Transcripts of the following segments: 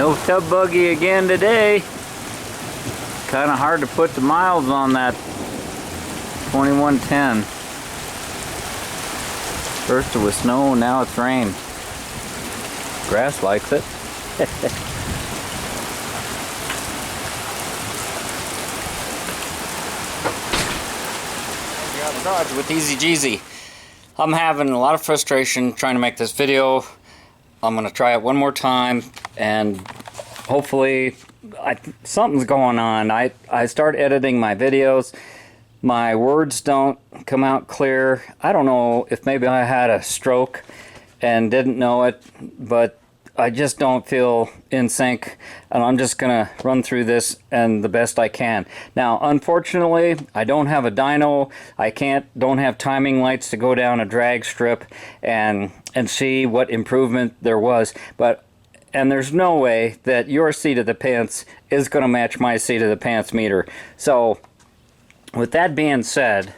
No tub buggy again today. Kind of hard to put the miles on that 2110. First it was snow, now it's rain. Grass likes it. Garage with TheEZGZ. I'm having a lot of frustration trying to make this video. I'm going to try it one more time and hopefully something's going on. I start editing my videos. My words don't come out clear. I don't know if maybe I had a stroke and didn't know it, but I just don't feel in sync, and I'm just gonna run through this and the best I can. Now, unfortunately, I don't have a dyno. I don't have timing lights to go down a drag strip and see what improvement there was. And there's no way that your seat of the pants is gonna match my seat of the pants meter. So, with that being said,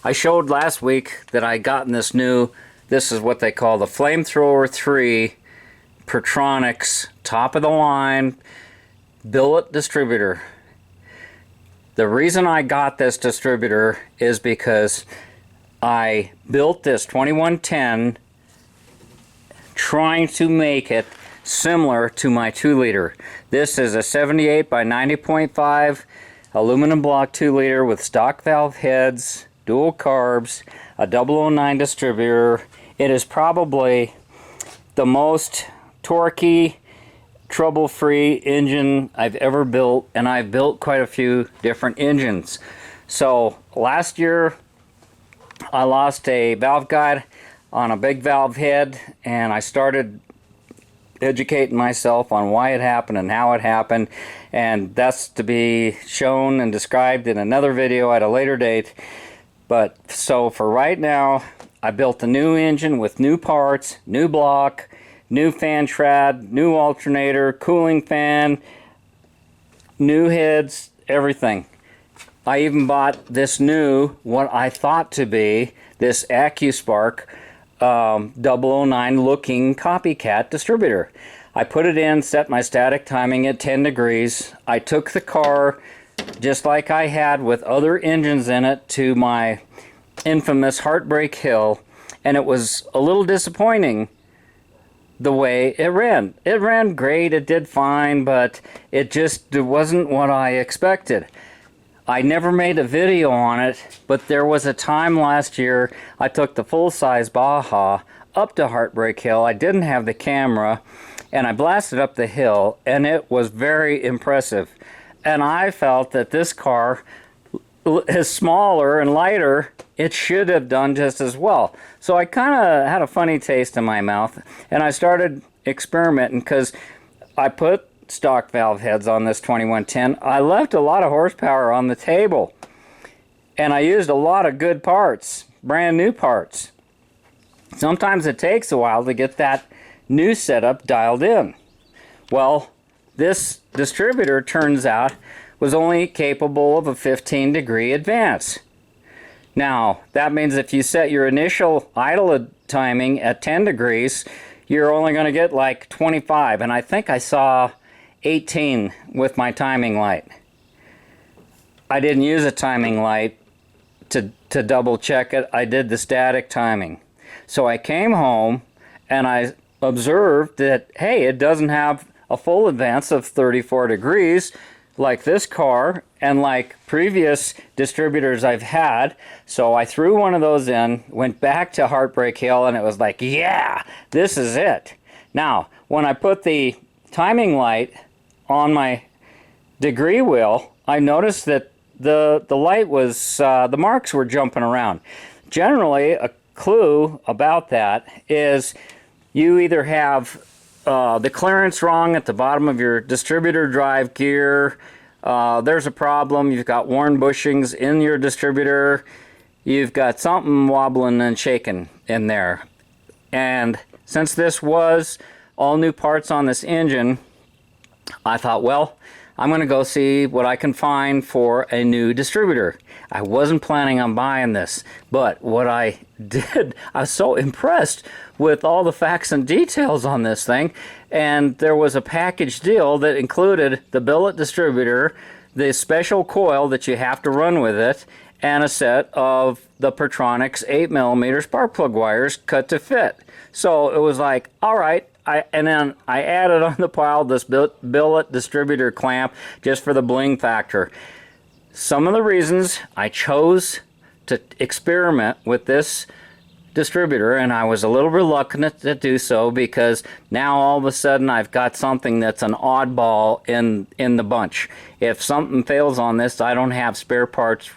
I showed last week that I gotten this is what they call the Flamethrower 3 Protronix top of the line billet distributor. The reason I got this distributor is because I built this 2110 trying to make it similar to my 2-liter. This is a 78 by 90.5 aluminum block 2-liter with stock valve heads, dual carbs, a 009 distributor. It is probably the most torquey, trouble-free engine I've ever built, and I've built quite a few different engines. So last year I lost a valve guide on a big valve head, and I started educating myself on why it happened and how it happened, and that's to be shown and described in another video at a later date. But so for right now, I built a new engine with new parts, new block, new fan trad, new alternator, cooling fan, new heads, everything. I even bought this new, what I thought to be, this AccuSpark 009 looking copycat distributor. I put it in, set my static timing at 10 degrees. I took the car, just like I had with other engines in it, to my infamous Heartbreak Hill, and it was a little disappointing the way it ran. It ran great, it did fine, but it wasn't what I expected. I never made a video on it, but there was a time last year I took the full-size Baja up to Heartbreak Hill. I didn't have the camera, and I blasted up the hill, and it was very impressive. And I felt that this car is smaller and lighter. It should have done just as well. So I kind of had a funny taste in my mouth, and I started experimenting because I put stock valve heads on this 2110. I left a lot of horsepower on the table, and I used a lot of good parts, brand new parts. Sometimes it takes a while to get that new setup dialed in. Well, this distributor, turns out, was only capable of a 15-degree advance. Now, that means if you set your initial idle timing at 10 degrees, you're only going to get like 25, and I think I saw 18 with my timing light. I didn't use a timing light to double check it. I did the static timing. So I came home and I observed that, hey, it doesn't have a full advance of 34 degrees like this car and like previous distributors I've had. So I threw one of those in, went back to Heartbreak Hill, and it was like, yeah, this is it. Now, when I put the timing light on my degree wheel, I noticed that the light was, the marks were jumping around. Generally, a clue about that is you either have the clearance wrong at the bottom of your distributor drive gear. There's a problem. You've got worn bushings in your distributor. You've got something wobbling and shaking in there. And since this was all new parts on this engine, I thought, well, I'm going to go see what I can find for a new distributor. I wasn't planning on buying this, but what I did, I was so impressed with all the facts and details on this thing, and there was a package deal that included the billet distributor, the special coil that you have to run with it, and a set of the Pertronix 8mm spark plug wires cut to fit. So it was like, all right, and then I added on the pile this billet distributor clamp just for the bling factor. Some of the reasons I chose to experiment with this distributor, and I was a little reluctant to do so because now all of a sudden I've got something that's an oddball in the bunch. If something fails on this, I don't have spare parts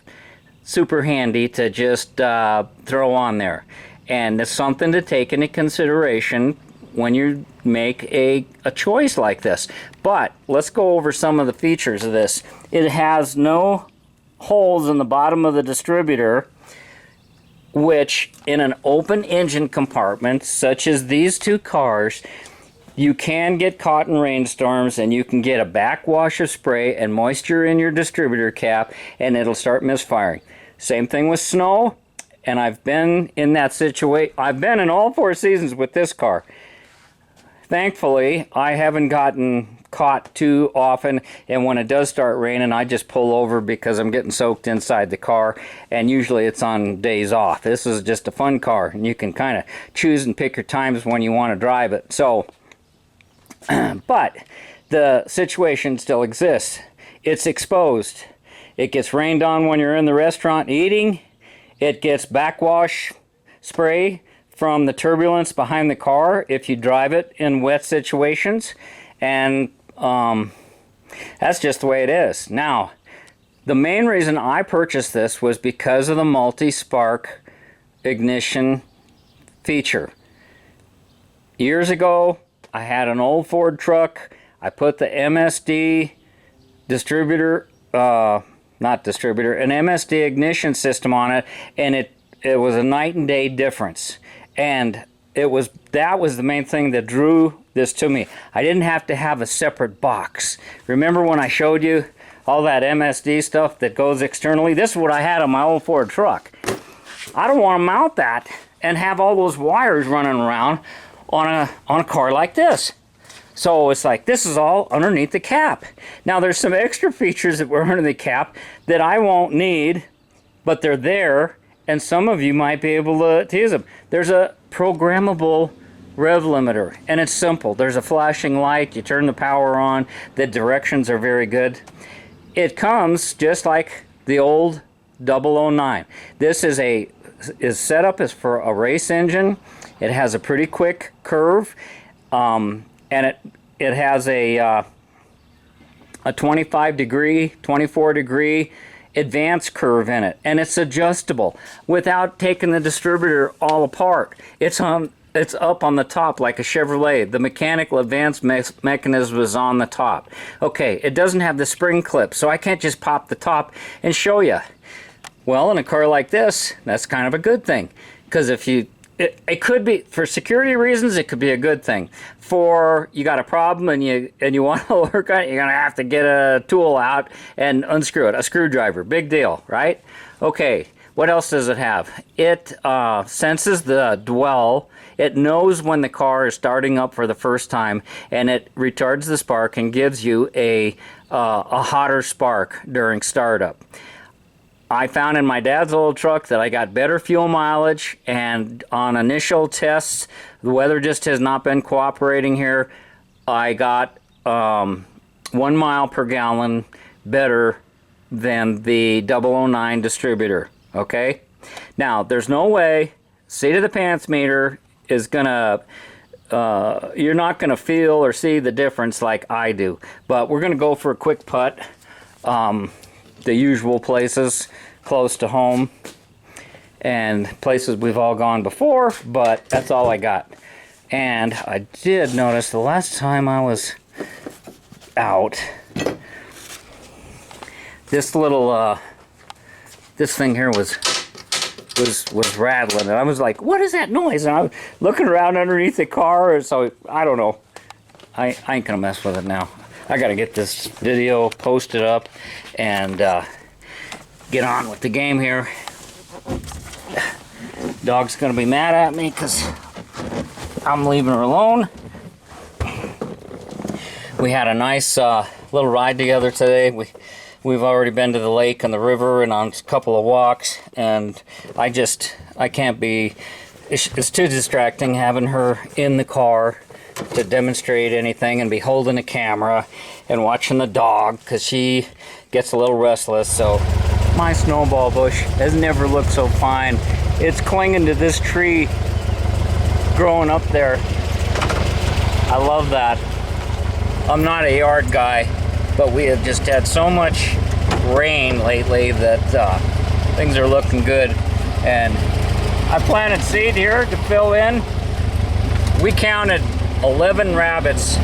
super handy to just throw on there. And it's something to take into consideration when you make a choice like this. But let's go over some of the features of this. It has no holes in the bottom of the distributor, which in an open engine compartment such as these two cars, you can get caught in rainstorms and you can get a backwash of spray and moisture in your distributor cap and it'll start misfiring. Same thing with snow, and I've been in that situation. I've been in all 4 seasons with this car. Thankfully, I haven't gotten caught too often, and when it does start raining, I just pull over because I'm getting soaked inside the car, and usually it's on days off. This is just a fun car, and you can kind of choose and pick your times when you want to drive it. So, but the situation still exists. It's exposed. It gets rained on when you're in the restaurant eating. It gets backwash spray from the turbulence behind the car if you drive it in wet situations, and that's just the way it is. Now, the main reason I purchased this was because of the multi-spark ignition feature. Years ago, I had an old Ford truck. I put the MSD distributor, an MSD ignition system on it, and it was a night and day difference. And that was the main thing that drew this to me. I didn't have to have a separate box. Remember when I showed you all that MSD stuff that goes externally? This is what I had on my old Ford truck. I don't want to mount that and have all those wires running around on a car like this. So it's like, this is all underneath the cap. Now there's some extra features that were under the cap that I won't need, but they're there, and some of you might be able to use them. There's a programmable rev limiter, and it's simple. There's a flashing light. You turn the power on. The directions are very good. It comes just like the old 009. This is set up as for a race engine. It has a pretty quick curve, and it has a 25 degree, 24 degree advance curve in it, and it's adjustable without taking the distributor all apart. It's up on the top like a Chevrolet. The mechanical advance mechanism is on the top. Okay, it doesn't have the spring clip, so I can't just pop the top and show you. Well, in a car like this, that's kind of a good thing, because if you it could be, for security reasons, it could be a good thing. For you got a problem and you want to work on it, you're going to have to get a tool out and unscrew it. A screwdriver, big deal, right? Okay, what else does it have? It senses the dwell. It knows when the car is starting up for the first time, and it retards the spark and gives you a hotter spark during startup. I found in my dad's old truck that I got better fuel mileage, and on initial tests, the weather just has not been cooperating here. I got 1 mile per gallon better than the 009 distributor, okay? Now, there's no way seat of the pants meter is gonna, you're not gonna feel or see the difference like I do, but we're gonna go for a quick putt. The usual places close to home and places we've all gone before, but that's all I got. And I did notice the last time I was out, this little this thing here was rattling, and I was like, what is that noise? And I was looking around underneath the car, so I don't know. I ain't gonna mess with it now. I gotta get this video posted up and get on with the game here. Dog's gonna be mad at me because I'm leaving her alone. We had a nice little ride together today. We've already been to the lake and the river and on a couple of walks, and I can't be, it's too distracting having her in the car to demonstrate anything and be holding a camera and watching the dog because she gets a little restless. So my snowball bush has never looked so fine. It's clinging to this tree growing up there. I love that. I'm not a yard guy, but we have just had so much rain lately that things are looking good. And I planted seed here to fill in. We counted 11 rabbits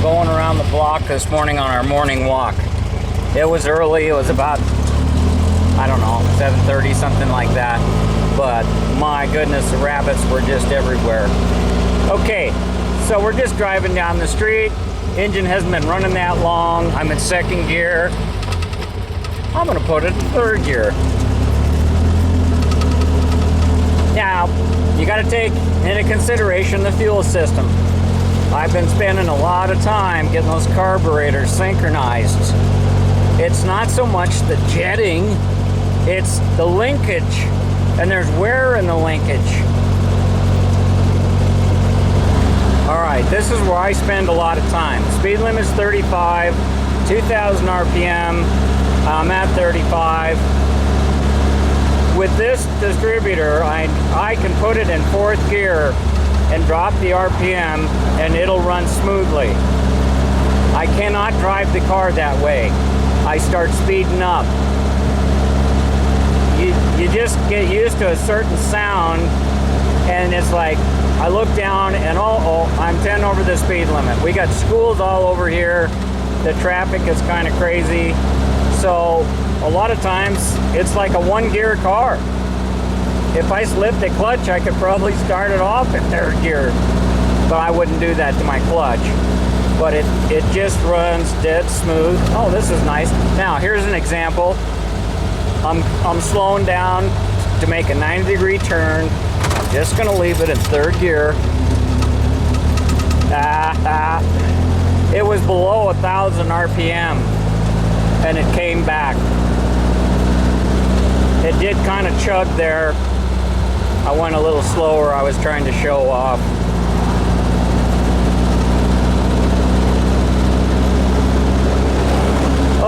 going around the block this morning on our morning walk. It was early, it was about, I don't know, 7:30, something like that. But my goodness, the rabbits were just everywhere. Okay, so we're just driving down the street. Engine hasn't been running that long. I'm in second gear. I'm gonna put it in third gear. Now, you gotta take into consideration the fuel system. I've been spending a lot of time getting those carburetors synchronized. It's not so much the jetting, it's the linkage. And there's wear in the linkage. All right, this is where I spend a lot of time. Speed limit's 35, 2,000 RPM, I'm at 35. With this distributor, I can put it in fourth gear and drop the RPM and it'll run smoothly. I cannot drive the car that way. I start speeding up. You just get used to a certain sound and it's like, I look down and oh, I'm 10 over the speed limit. We got schools all over here. The traffic is kind of crazy. So a lot of times it's like a one gear car. If I slipped the clutch, I could probably start it off in third gear, but I wouldn't do that to my clutch. But it just runs dead smooth. Oh, this is nice. Now here's an example. I'm slowing down to make a 90-degree turn. I'm just gonna leave it in third gear. It was below 1,000 RPM and it came back. It did kind of chug there. I went a little slower. I was trying to show off.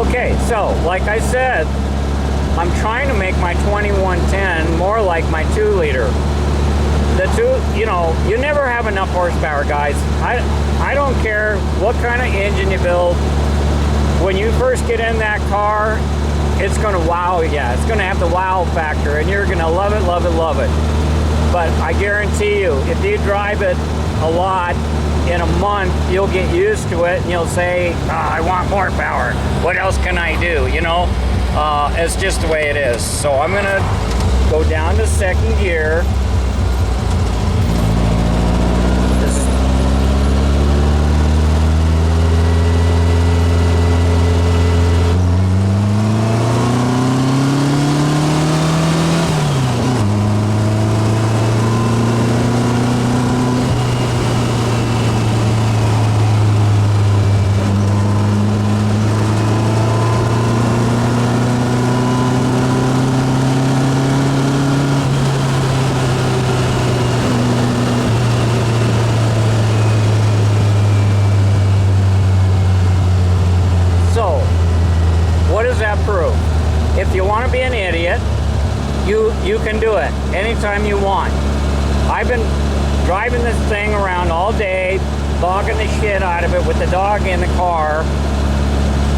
Okay, so like I said, I'm trying to make my 2110 more like my 2-liter. The two, you never have enough horsepower, guys. I don't care what kind of engine you build. When you first get in that car, it's gonna wow you. It's gonna have the wow factor and you're gonna love it, love it, love it. But I guarantee you, if you drive it a lot, in a month, you'll get used to it and you'll say, I want more power. What else can I do, It's just the way it is. So I'm gonna go down to second gear. If you want to be an idiot, you can do it anytime you want. I've been driving this thing around all day, bogging the shit out of it with the dog in the car,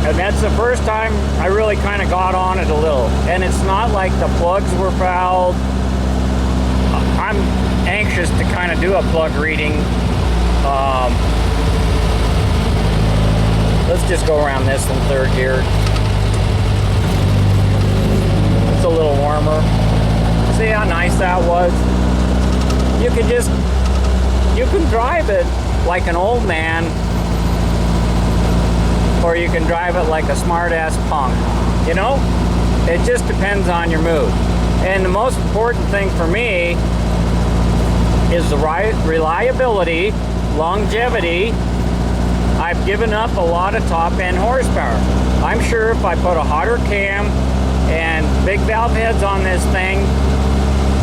and that's the first time I really kind of got on it a little. And it's not like the plugs were fouled. I'm anxious to kind of do a plug reading. Let's just go around this in third gear. It's a little warmer. See how nice that was? You can drive it like an old man or you can drive it like a smart-ass punk. You know, it just depends on your mood. And the most important thing for me is the reliability, longevity. I've given up a lot of top-end horsepower. I'm sure if I put a hotter cam and big valve heads on this thing,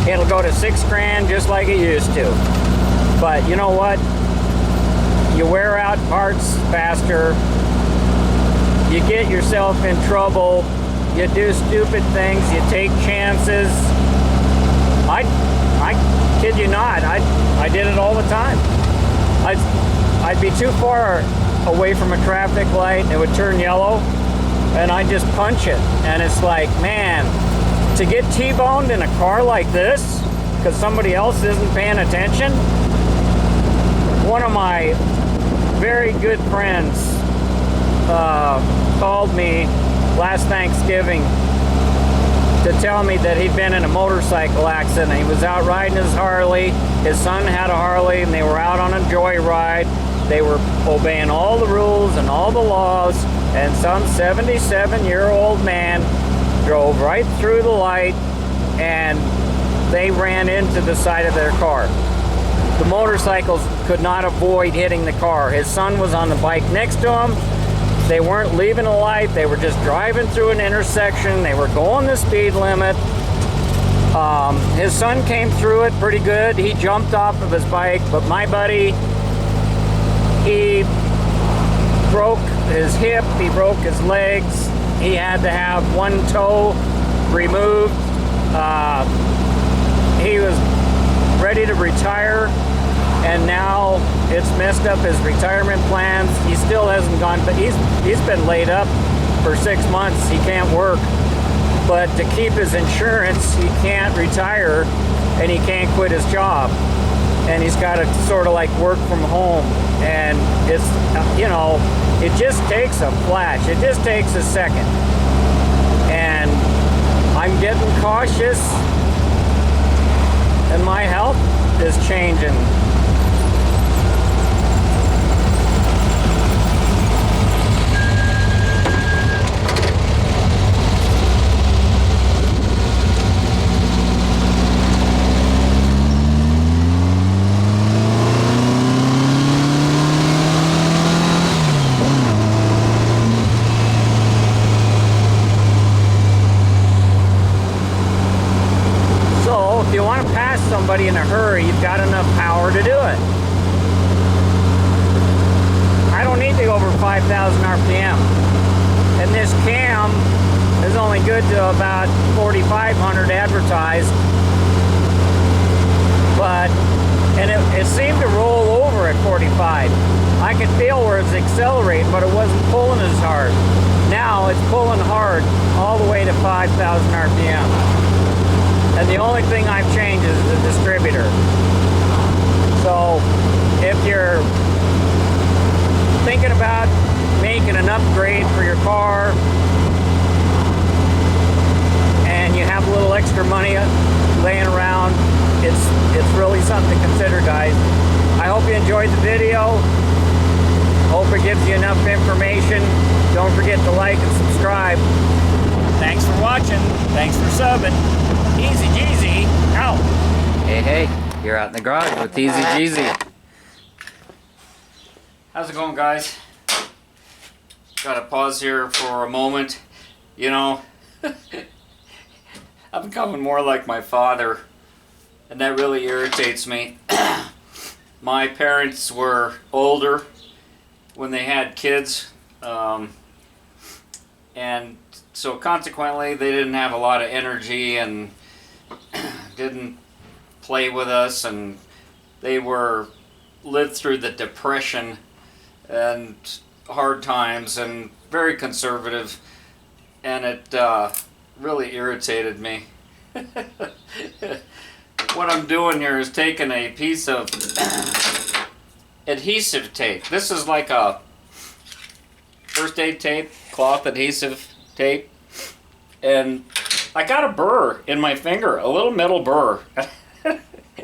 it'll go to $6 grand just like it used to. But you know what? You wear out parts faster. You get yourself in trouble. You do stupid things. You take chances. I kid you not. I did it all the time. I'd be too far away from a traffic light. It would turn yellow, and I'd just punch it. And it's like, man, to get T-boned in a car like this because somebody else isn't paying attention. One of my very good friends called me last Thanksgiving to tell me that he'd been in a motorcycle accident. He was out riding his Harley. His son had a Harley, and they were out on a joyride. They were obeying all the rules and all the laws, and some 77-year-old man drove right through the light, and they ran into the side of their car. The motorcycles could not avoid hitting the car. His son was on the bike next to him. They weren't leaving a light. They were just driving through an intersection. They were going the speed limit. His son came through it pretty good. He jumped off of his bike, but my buddy, he broke his hip, he broke his legs. He had to have one toe removed. He was ready to retire, and now it's messed up his retirement plans. He still hasn't gone, but he's been laid up for 6 months. He can't work, but to keep his insurance, he can't retire, and he can't quit his job, and he's got to sort of like work from home. And it's, you know, it just takes a flash. It just takes a second, and I'm getting cautious, and my health is changing. If you want to pass somebody in a hurry, you've got enough power to do it. I don't need to go over 5,000 RPM. And this cam is only good to about 4,500 advertised. But, and it seemed to roll over at 45. I could feel where it's accelerating, but it wasn't pulling as hard. Now it's pulling hard all the way to 5,000 RPM. And the only thing I've changed is the distributor. So if you're thinking about making an upgrade for your car and you have a little extra money laying around, it's really something to consider, guys. I hope you enjoyed the video. Hope it gives you enough information. Don't forget to like and subscribe. Thanks for watching. Thanks for subbing. TheEZGZ out. Hey, you're out in the garage with TheEZGZ. How's it going, guys? Gotta pause here for a moment. You know, I'm becoming more like my father, and that really irritates me. My parents were older when they had kids, and so consequently they didn't have a lot of energy and didn't play with us, and they lived through the Depression and hard times and very conservative, and it really irritated me. What I'm doing here is taking a piece of adhesive tape. This is like a first aid tape, cloth adhesive tape, and I got a burr in my finger, a little metal burr.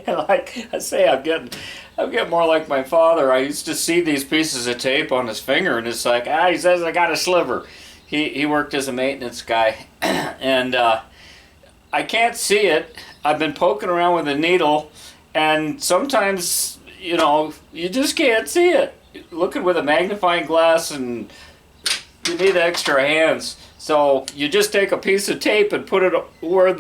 Like I say, I'm getting more like my father. I used to see these pieces of tape on his finger, and it's like, he says I got a sliver. He worked as a maintenance guy, and I can't see it. I've been poking around with a needle, and sometimes, you know, you just can't see it. Looking with a magnifying glass, and you need extra hands. So you just take a piece of tape and put it where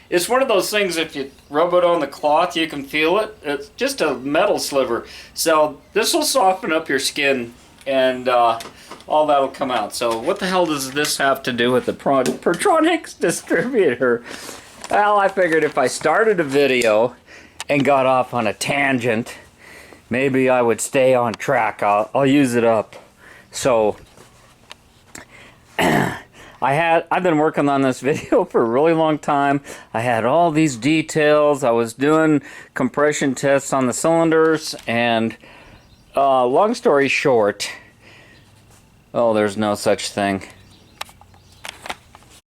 it's one of those things, if you rub it on the cloth, you can feel it. It's just a metal sliver. So this will soften up your skin, and all that'll come out. So what the hell does this have to do with the Pertronix distributor? Well, I figured if I started a video and got off on a tangent, maybe I would stay on track. I'll use it up. So I've been working on this video for a really long time. I had all these details. I was doing compression tests on the cylinders, and long story short, oh, there's no such thing.